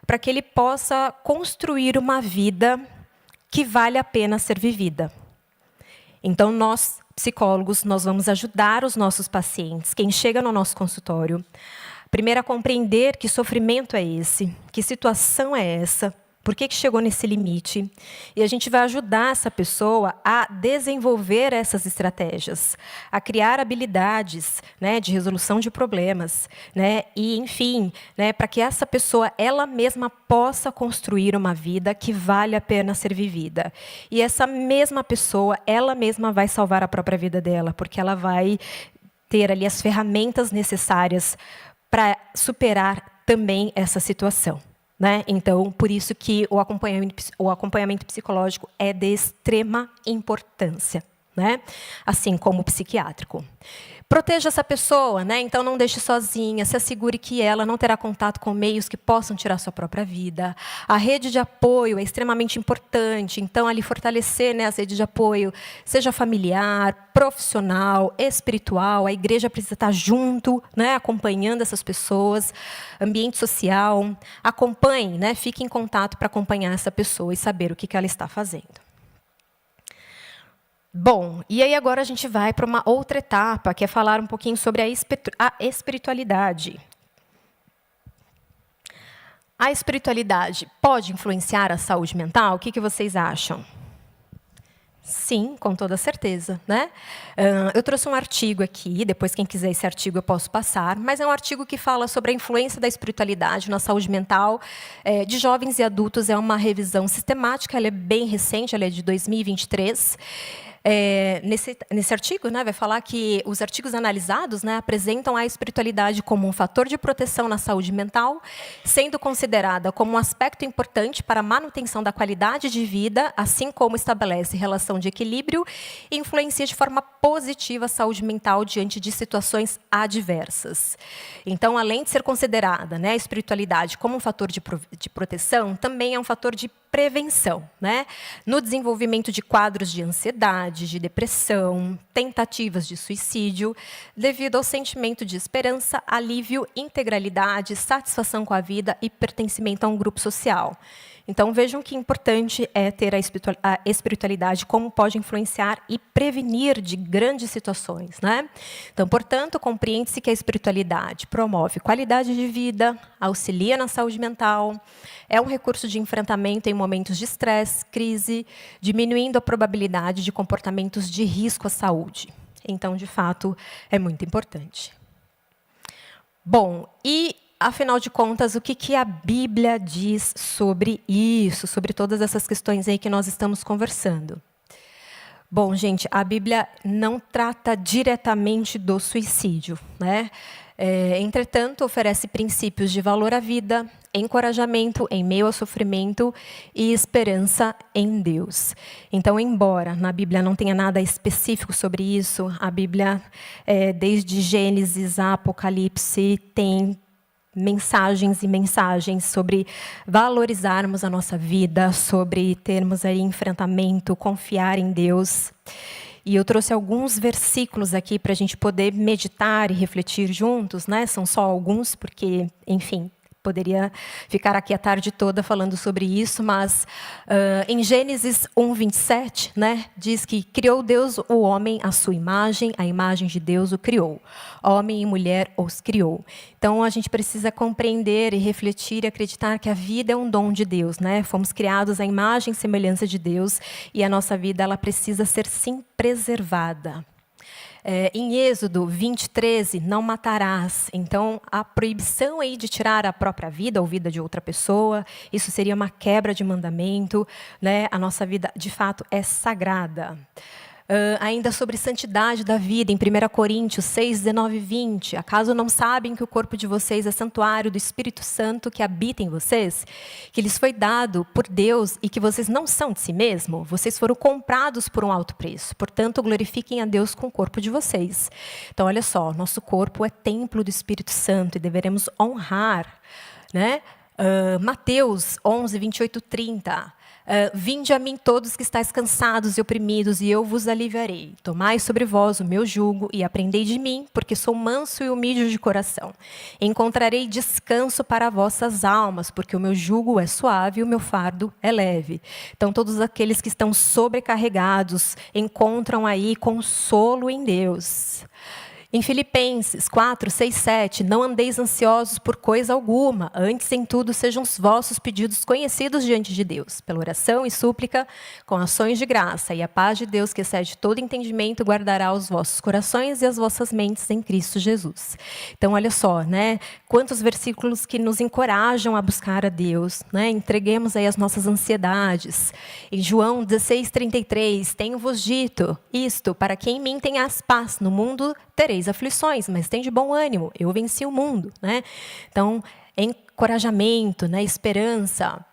para que ele possa construir uma vida que vale a pena ser vivida. Então, nós, psicólogos, nós vamos ajudar os nossos pacientes, quem chega no nosso consultório, primeiro a compreender que sofrimento é esse, que situação é essa, por que chegou nesse limite? E a gente vai ajudar essa pessoa a desenvolver essas estratégias, a criar habilidades, né, de resolução de problemas, né, e, enfim, né, para que essa pessoa ela mesma possa construir uma vida que vale a pena ser vivida. E essa mesma pessoa, ela mesma vai salvar a própria vida dela, porque ela vai ter ali as ferramentas necessárias para superar também essa situação. Né? Então, por isso que o acompanhamento psicológico é de extrema importância, né? Assim como o psiquiátrico. Proteja essa pessoa, né? Então não deixe sozinha, se assegure que ela não terá contato com meios que possam tirar sua própria vida. A rede de apoio é extremamente importante, então ali fortalecer, né, as redes de apoio, seja familiar, profissional, espiritual, a igreja precisa estar junto, né, acompanhando essas pessoas, ambiente social, acompanhe, né, fique em contato para acompanhar essa pessoa e saber o que ela está fazendo. Bom, e aí agora a gente vai para uma outra etapa, que é falar um pouquinho sobre a espiritualidade. A espiritualidade pode influenciar a saúde mental? O que vocês acham? Sim, com toda certeza, né? Eu trouxe um artigo aqui, depois quem quiser esse artigo eu posso passar, mas é um artigo que fala sobre a influência da espiritualidade na saúde mental de jovens e adultos. É uma revisão sistemática, ela é bem recente, ela é de 2023. Nesse artigo, né, vai falar que os artigos analisados, né, apresentam a espiritualidade como um fator de proteção na saúde mental, sendo considerada como um aspecto importante para a manutenção da qualidade de vida, assim como estabelece relação de equilíbrio e influencia de forma positiva a saúde mental diante de situações adversas. Então, além de ser considerada, né, a espiritualidade como um fator de proteção, também é um fator de prevenção, né? No desenvolvimento de quadros de ansiedade, de depressão, tentativas de suicídio, devido ao sentimento de esperança, alívio, integralidade, satisfação com a vida e pertencimento a um grupo social. Então, vejam que importante é ter a espiritualidade, como pode influenciar e prevenir de grandes situações, né? Então, portanto, compreende-se que a espiritualidade promove qualidade de vida, auxilia na saúde mental, é um recurso de enfrentamento em momentos de estresse, crise, diminuindo a probabilidade de comportamentos de risco à saúde. Então, de fato, é muito importante. Bom, e afinal de contas, o que a Bíblia diz sobre isso, sobre todas essas questões aí que nós estamos conversando? Bom, gente, a Bíblia não trata diretamente do suicídio, né? Entretanto, oferece princípios de valor à vida, encorajamento em meio ao sofrimento e esperança em Deus. Então, embora na Bíblia não tenha nada específico sobre isso, a Bíblia, desde Gênesis a Apocalipse, tem mensagens e mensagens sobre valorizarmos a nossa vida, sobre termos aí enfrentamento, confiar em Deus. E eu trouxe alguns versículos aqui para a gente poder meditar e refletir juntos, né? São só alguns, porque, enfim, poderia ficar aqui a tarde toda falando sobre isso, mas em Gênesis 1:27, né, diz que criou Deus o homem à sua imagem, a imagem de Deus o criou. Homem e mulher os criou. Então, a gente precisa compreender e refletir e acreditar que a vida é um dom de Deus, né? Fomos criados à imagem e semelhança de Deus e a nossa vida ela precisa ser, sim, preservada. Em Êxodo 20:13, não matarás. Então, a proibição aí de tirar a própria vida ou vida de outra pessoa, isso seria uma quebra de mandamento, né? A nossa vida, de fato, é sagrada. Ainda sobre santidade da vida, em 1 Coríntios 6:19 e 20. Acaso não sabem que o corpo de vocês é santuário do Espírito Santo que habita em vocês? Que lhes foi dado por Deus e que vocês não são de si mesmos? Vocês foram comprados por um alto preço. Portanto, glorifiquem a Deus com o corpo de vocês. Então, olha só, nosso corpo é templo do Espírito Santo e deveremos honrar, né? Mateus 11:28-30. Vinde a mim todos que estáis cansados e oprimidos, e eu vos aliviarei. Tomai sobre vós o meu jugo e aprendei de mim, porque sou manso e humilde de coração. Encontrarei descanso para vossas almas, porque o meu jugo é suave e o meu fardo é leve. Então, todos aqueles que estão sobrecarregados encontram aí consolo em Deus. Em Filipenses 4, 6, 7, não andeis ansiosos por coisa alguma, antes em tudo sejam os vossos pedidos conhecidos diante de Deus, pela oração e súplica, com ações de graça, e a paz de Deus, que excede todo entendimento, guardará os vossos corações e as vossas mentes em Cristo Jesus. Então, olha só, né? Quantos versículos que nos encorajam a buscar a Deus, né? Entreguemos aí as nossas ansiedades. Em João 16, 33, tenho-vos dito isto, para que em mim tenhas paz, no mundo tereis aflições, mas tem de bom ânimo, eu venci o mundo, né? Então, encorajamento, né? Esperança.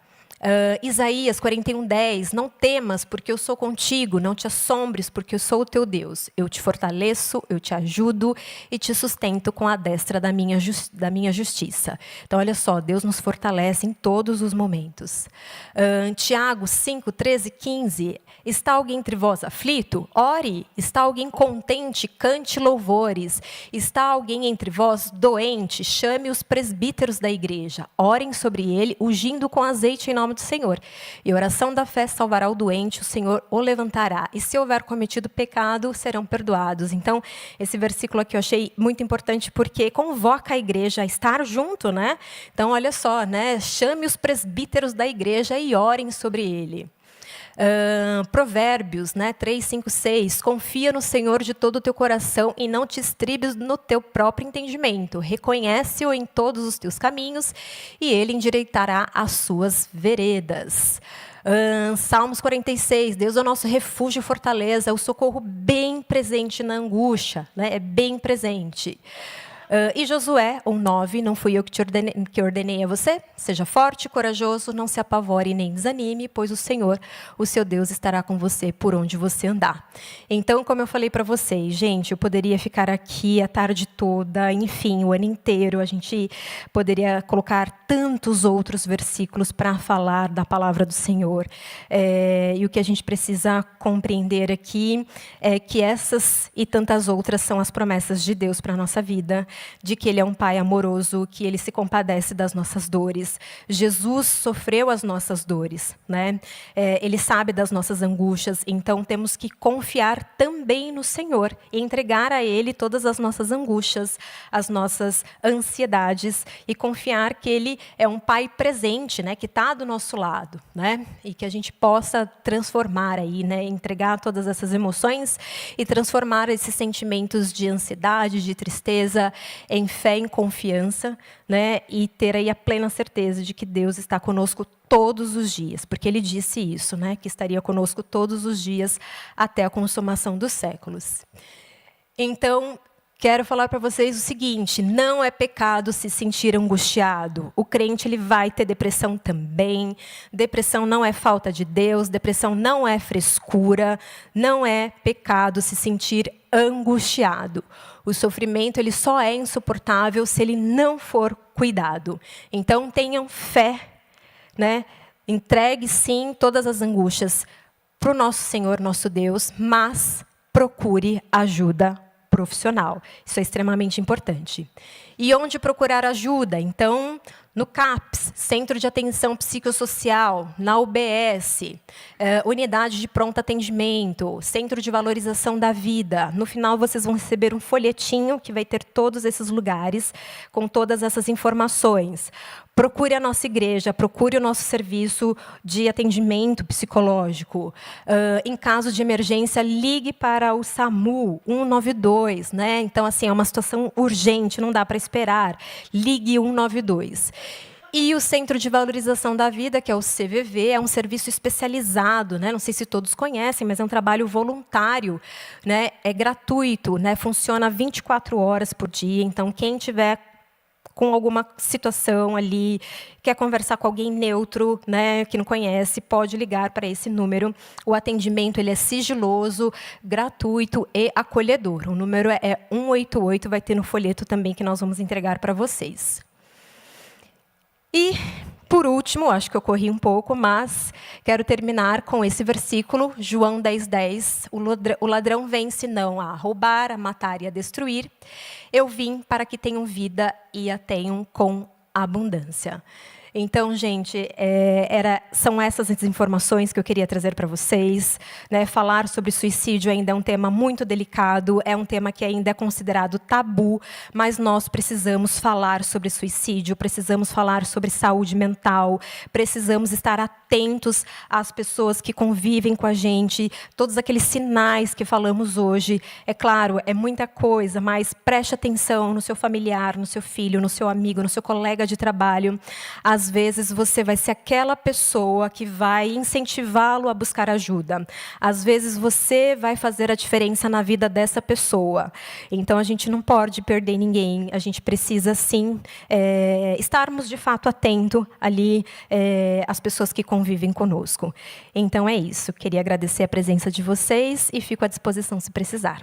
Isaías 41:10, não temas, porque eu sou contigo, não te assombres, porque eu sou o teu Deus. Eu te fortaleço, eu te ajudo e te sustento com a destra da minha justiça. Então, olha só, Deus nos fortalece em todos os momentos. Tiago 5, 13, 15, está alguém entre vós aflito? Ore. Está alguém contente? Cante louvores. Está alguém entre vós doente? Chame os presbíteros da igreja. Orem sobre ele, ungindo com azeite em nome do Senhor. E a oração da fé salvará o doente, o Senhor o levantará. E se houver cometido pecado, serão perdoados. Então, esse versículo aqui eu achei muito importante porque convoca a igreja a estar junto, né? Então, olha só, né? Chame os presbíteros da igreja e orem sobre ele. Provérbios, né, 3, 5, 6, confia no Senhor de todo o teu coração e não te estribes no teu próprio entendimento. Reconhece-o em todos os teus caminhos e ele endireitará as suas veredas. Salmos 46, Deus é o nosso refúgio e fortaleza, é o socorro bem presente na angústia, né, é bem presente. E Josué 1:9, não fui eu que ordenei a você? Seja forte, corajoso, não se apavore nem desanime, pois o Senhor, o seu Deus, estará com você por onde você andar. Então, como eu falei para vocês, gente, eu poderia ficar aqui a tarde toda, enfim, o ano inteiro, a gente poderia colocar tantos outros versículos para falar da palavra do Senhor. E o que a gente precisa compreender aqui é que essas e tantas outras são as promessas de Deus para a nossa vida, de que Ele é um Pai amoroso, que Ele se compadece das nossas dores. Jesus sofreu as nossas dores, né? Ele sabe das nossas angústias, então temos que confiar também no Senhor e entregar a Ele todas as nossas angústias, as nossas ansiedades e confiar que Ele é um Pai presente, né? Que está do nosso lado, né? E que a gente possa transformar aí, né? Entregar todas essas emoções e transformar esses sentimentos de ansiedade, de tristeza, em fé, em confiança, né? E ter aí a plena certeza de que Deus está conosco todos os dias, porque Ele disse isso, né? Que estaria conosco todos os dias até a consumação dos séculos. Então, quero falar para vocês o seguinte, não é pecado se sentir angustiado. O crente ele vai ter depressão também. Depressão não é falta de Deus, depressão não é frescura, não é pecado se sentir angustiado. O sofrimento ele só é insuportável se ele não for cuidado. Então, tenham fé, né? Entregue, sim, todas as angústias para o nosso Senhor, nosso Deus, mas procure ajuda profissional. Isso é extremamente importante. E onde procurar ajuda? Então, no CAPS, Centro de Atenção Psicossocial, na UBS, Unidade de Pronto Atendimento, Centro de Valorização da Vida. No final, vocês vão receber um folhetinho que vai ter todos esses lugares, com todas essas informações. Procure a nossa igreja, procure o nosso serviço de atendimento psicológico. Em caso de emergência, ligue para o SAMU 192, né? Então, assim, é uma situação urgente, não dá para esperar. Ligue 192. E o Centro de Valorização da Vida, que é o CVV, é um serviço especializado, né? Não sei se todos conhecem, mas é um trabalho voluntário, né? É gratuito, né? Funciona 24 horas por dia. Então, quem tiver com alguma situação ali, quer conversar com alguém neutro, né, que não conhece, pode ligar para esse número. O atendimento ele é sigiloso, gratuito e acolhedor. O número é 188, vai ter no folheto também que nós vamos entregar para vocês. E Por último, acho que eu corri um pouco, mas quero terminar com esse versículo, João 10:10. O ladrão vem senão a roubar, a matar e a destruir. Eu vim para que tenham vida e a tenham com abundância. Então, gente, são essas as informações que eu queria trazer para vocês. Né? Falar sobre suicídio ainda é um tema muito delicado, é um tema que ainda é considerado tabu, mas nós precisamos falar sobre suicídio, precisamos falar sobre saúde mental, precisamos estar atentos às pessoas que convivem com a gente, todos aqueles sinais que falamos hoje. É claro, é muita coisa, mas preste atenção no seu familiar, no seu filho, no seu amigo, no seu colega de trabalho. Às vezes você vai ser aquela pessoa que vai incentivá-lo a buscar ajuda. Às vezes você vai fazer a diferença na vida dessa pessoa. Então a gente não pode perder ninguém. A gente precisa sim estarmos de fato atentos ali às pessoas que convivem conosco. Então é isso. Queria agradecer a presença de vocês e fico à disposição se precisar.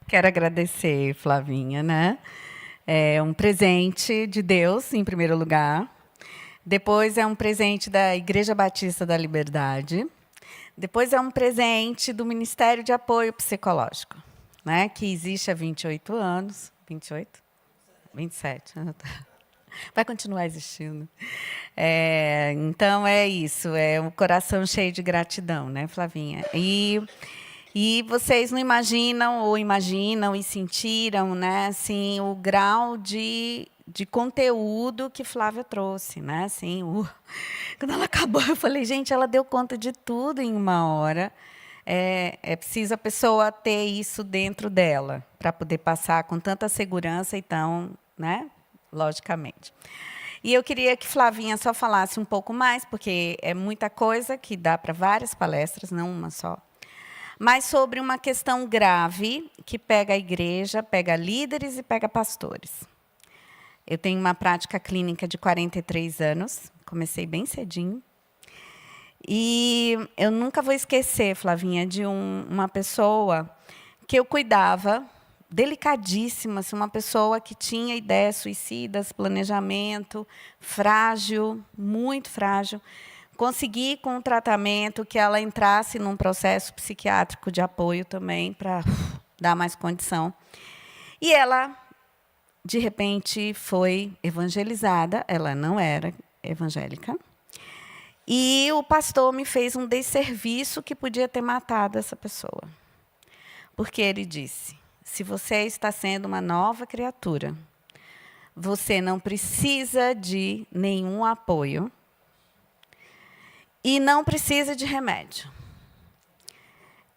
Quero agradecer, Flavinha, né? É um presente de Deus, em primeiro lugar. Depois é um presente da Igreja Batista da Liberdade. Depois é um presente do Ministério de Apoio Psicológico, né, que existe há 28 anos. 28? 27. Vai continuar existindo. Então, é isso. É um coração cheio de gratidão, né, Flavinha? E vocês não imaginam, ou imaginam e sentiram, né, assim, o grau de conteúdo que Flávia trouxe, né? Assim, quando ela acabou, eu falei, gente, ela deu conta de tudo em uma hora. É preciso a pessoa ter isso dentro dela para poder passar com tanta segurança, então, né? Logicamente. E eu queria que Flavinha só falasse um pouco mais, porque é muita coisa que dá para várias palestras, não uma só. Mas sobre uma questão grave que pega a igreja, pega líderes e pega pastores. Eu tenho uma prática clínica de 43 anos, comecei bem cedinho. E eu nunca vou esquecer, Flavinha, de uma pessoa que eu cuidava, delicadíssima, assim, uma pessoa que tinha ideias suicidas, planejamento, frágil, muito frágil. Consegui, com o tratamento, que ela entrasse num processo psiquiátrico de apoio também, para dar mais condição. E ela, de repente, foi evangelizada, ela não era evangélica, e o pastor me fez um desserviço que podia ter matado essa pessoa. Porque ele disse, se você está sendo uma nova criatura, você não precisa de nenhum apoio e não precisa de remédio.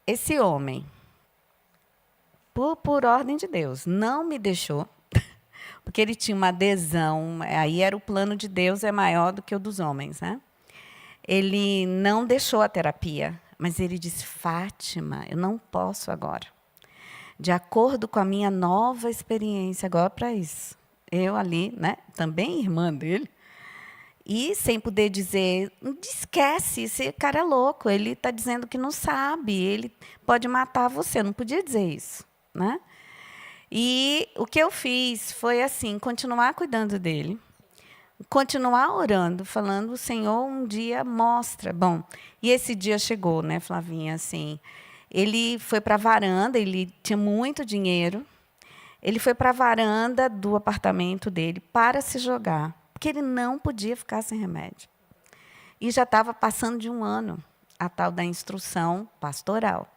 Esse homem, por ordem de Deus, não me deixou, porque ele tinha uma adesão, aí era o plano de Deus, é maior do que o dos homens, né? Ele não deixou a terapia, mas ele disse, Fátima, eu não posso agora. De acordo com a minha nova experiência, agora para isso. Eu ali, né, também irmã dele, e sem poder dizer, esquece, esse cara é louco, ele está dizendo que não sabe, ele pode matar você, eu não podia dizer isso, né? E o que eu fiz foi assim, continuar cuidando dele, continuar orando, falando, o Senhor um dia mostra. Bom, e esse dia chegou, né, Flavinha, assim, ele foi para a varanda, ele tinha muito dinheiro, ele foi para a varanda do apartamento dele para se jogar, porque ele não podia ficar sem remédio. E já estava passando de 1 ano, a tal da instrução pastoral.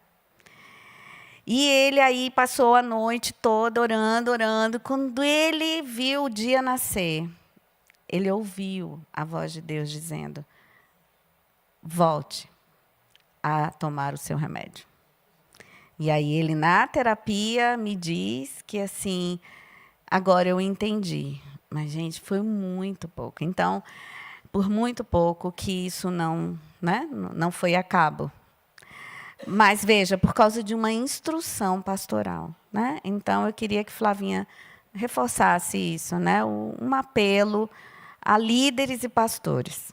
E ele aí passou a noite toda orando, orando. Quando ele viu o dia nascer, ele ouviu a voz de Deus dizendo, volte a tomar o seu remédio. E aí ele, na terapia, me diz que, assim, agora eu entendi. Mas, gente, foi muito pouco. Então, por muito pouco que isso não foi a cabo. Mas, veja, por causa de uma instrução pastoral, né? Então, eu queria que Flavinha reforçasse isso, né? Um apelo a líderes e pastores.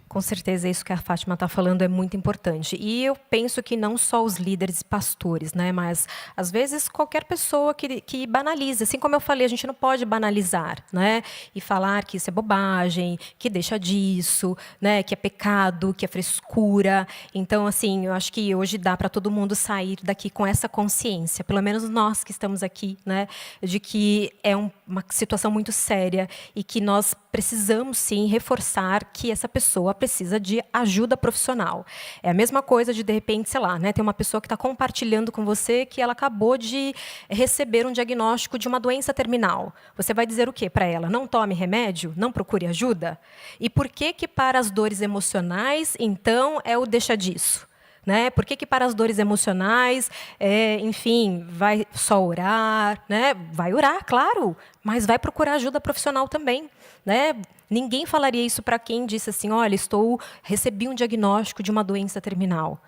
Com certeza, isso que a Fátima está falando é muito importante. E eu penso que não só os líderes e pastores, né, mas, às vezes, qualquer pessoa que banaliza. Assim como eu falei, a gente não pode banalizar, né, e falar que isso é bobagem, que deixa disso, né, que é pecado, que é frescura. Então, assim, eu acho que hoje dá para todo mundo sair daqui com essa consciência, pelo menos nós que estamos aqui, né, de que é uma situação muito séria e que nós precisamos, sim, reforçar que essa pessoa precisa de ajuda profissional. É a mesma coisa de repente, sei lá, né, tem uma pessoa que está compartilhando com você que ela acabou de receber um diagnóstico de uma doença terminal. Você vai dizer o quê para ela? Não tome remédio? Não procure ajuda? E por que para as dores emocionais, então, é o deixa disso? Né? Por que para as dores emocionais, enfim, vai só orar? Né? Vai orar, claro, mas vai procurar ajuda profissional também. Né? Ninguém falaria isso para quem disse assim, olha, recebi um diagnóstico de uma doença terminal.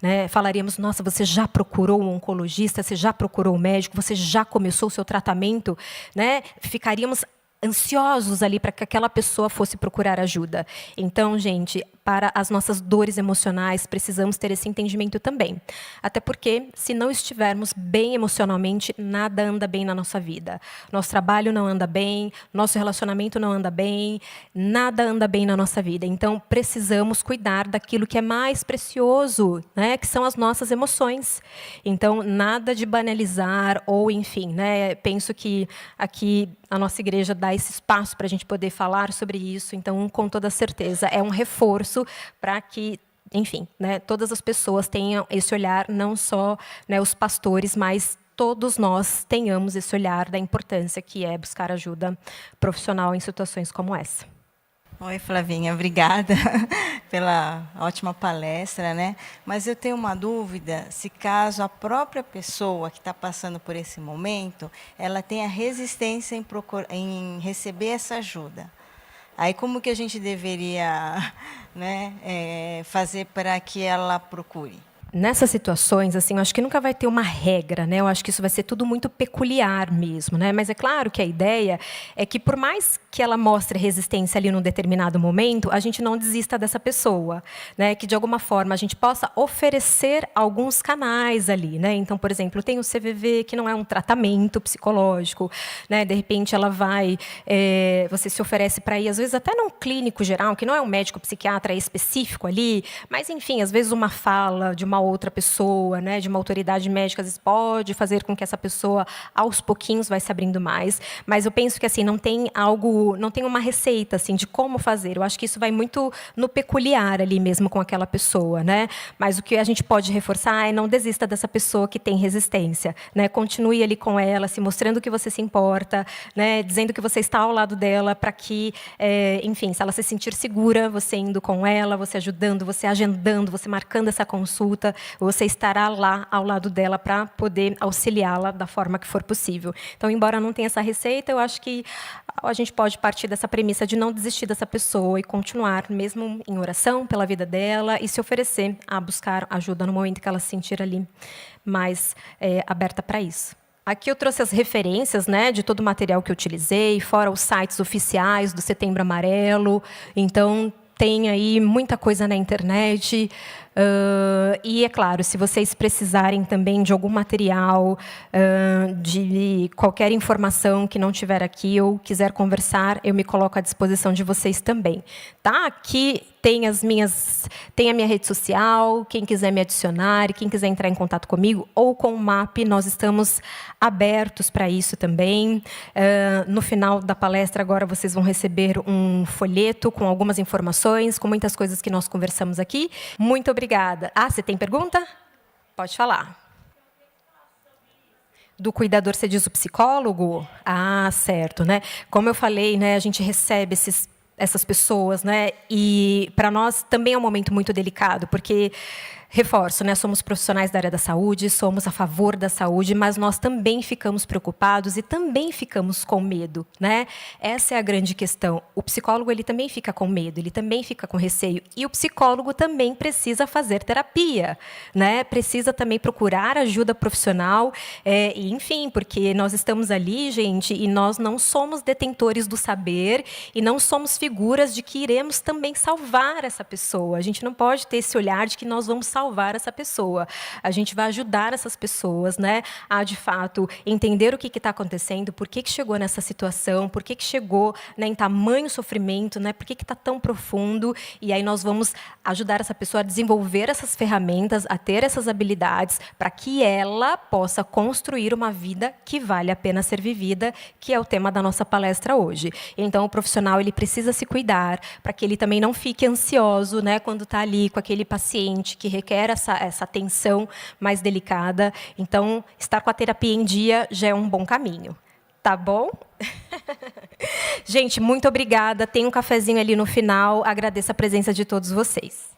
Né? Falaríamos, nossa, você já procurou um oncologista, você já procurou um médico, você já começou o seu tratamento? Né? Ficaríamos ansiosos ali para que aquela pessoa fosse procurar ajuda. Então, gente, para as nossas dores emocionais, precisamos ter esse entendimento também. Até porque, se não estivermos bem emocionalmente, nada anda bem na nossa vida. Nosso trabalho não anda bem, nosso relacionamento não anda bem, nada anda bem na nossa vida. Então, precisamos cuidar daquilo que é mais precioso, né, que são as nossas emoções. Então, nada de banalizar ou, enfim, né, penso que aqui a nossa igreja dá esse espaço para a gente poder falar sobre isso. Então, com toda certeza, é um reforço para que, enfim, né, todas as pessoas tenham esse olhar, não só, né, os pastores, mas todos nós tenhamos esse olhar da importância que é buscar ajuda profissional em situações como essa. Oi, Flavinha, obrigada pela ótima palestra, né? Mas eu tenho uma dúvida, se caso a própria pessoa que está passando por esse momento, ela tenha resistência em receber essa ajuda. Aí, como que a gente deveria, né, fazer para que ela procure? Nessas situações, assim, eu acho que nunca vai ter uma regra, né? Eu acho que isso vai ser tudo muito peculiar mesmo, né? Mas é claro que a ideia é que, por mais que ela mostre resistência ali num determinado momento, a gente não desista dessa pessoa, né? Que, de alguma forma, a gente possa oferecer alguns canais ali, né? Então, por exemplo, tem o CVV, que não é um tratamento psicológico, né? De repente, ela vai... você se oferece para ir, às vezes, até num clínico geral, que não é um médico psiquiatra específico ali, mas, enfim, às vezes uma fala de uma outra pessoa, né, de uma autoridade médica, às vezes pode fazer com que essa pessoa, aos pouquinhos, vai se abrindo mais. Mas eu penso que assim não tem uma receita assim de como fazer. Eu acho que isso vai muito no peculiar ali mesmo com aquela pessoa, né? Mas o que a gente pode reforçar é não desista dessa pessoa que tem resistência, né? Continue ali com ela, se mostrando que você se importa, né? Dizendo que você está ao lado dela para que, enfim, se ela se sentir segura, você indo com ela, você ajudando, você agendando, você marcando essa consulta, você estará lá ao lado dela para poder auxiliá-la da forma que for possível. Então, embora não tenha essa receita, eu acho que a gente pode partir dessa premissa de não desistir dessa pessoa e continuar, mesmo em oração, pela vida dela e se oferecer a buscar ajuda no momento que ela se sentir ali mais aberta para isso. Aqui eu trouxe as referências, né, de todo o material que eu utilizei, fora os sites oficiais do Setembro Amarelo. Então, tem aí muita coisa na internet. E, é claro, se vocês precisarem também de algum material, de qualquer informação que não tiver aqui ou quiser conversar, eu me coloco à disposição de vocês também. Tá? Aqui tem a minha rede social, quem quiser me adicionar, quem quiser entrar em contato comigo, ou com o MAP, nós estamos abertos para isso também. No final da palestra, agora, vocês vão receber um folheto com algumas informações, com muitas coisas que nós conversamos aqui. Muito obrigada. Ah, você tem pergunta? Pode falar. Do cuidador, você diz o psicólogo? Ah, certo, né? Como eu falei, né, a gente recebe essas pessoas, né? E para nós também é um momento muito delicado, porque reforço, né? Somos profissionais da área da saúde, somos a favor da saúde, mas nós também ficamos preocupados e também ficamos com medo, né? Essa é a grande questão. O psicólogo, ele também fica com medo, ele também fica com receio, e o psicólogo também precisa fazer terapia, né? Precisa também procurar ajuda profissional, e, enfim, porque nós estamos ali, gente, e nós não somos detentores do saber e não somos figuras de que iremos também salvar essa pessoa. A gente não pode ter esse olhar de que nós vamos salvar essa pessoa. A gente vai ajudar essas pessoas, né, a, de fato, entender o que está acontecendo, por que chegou nessa situação, por que chegou, né, em tamanho sofrimento, né, por que está tão profundo, e aí nós vamos ajudar essa pessoa a desenvolver essas ferramentas, a ter essas habilidades, para que ela possa construir uma vida que vale a pena ser vivida, que é o tema da nossa palestra hoje. Então, o profissional, ele precisa se cuidar, para que ele também não fique ansioso, né, quando está ali com aquele paciente que requer essa atenção mais delicada. Então, estar com a terapia em dia já é um bom caminho. Tá bom? Gente, muito obrigada. Tem um cafezinho ali no final. Agradeço a presença de todos vocês.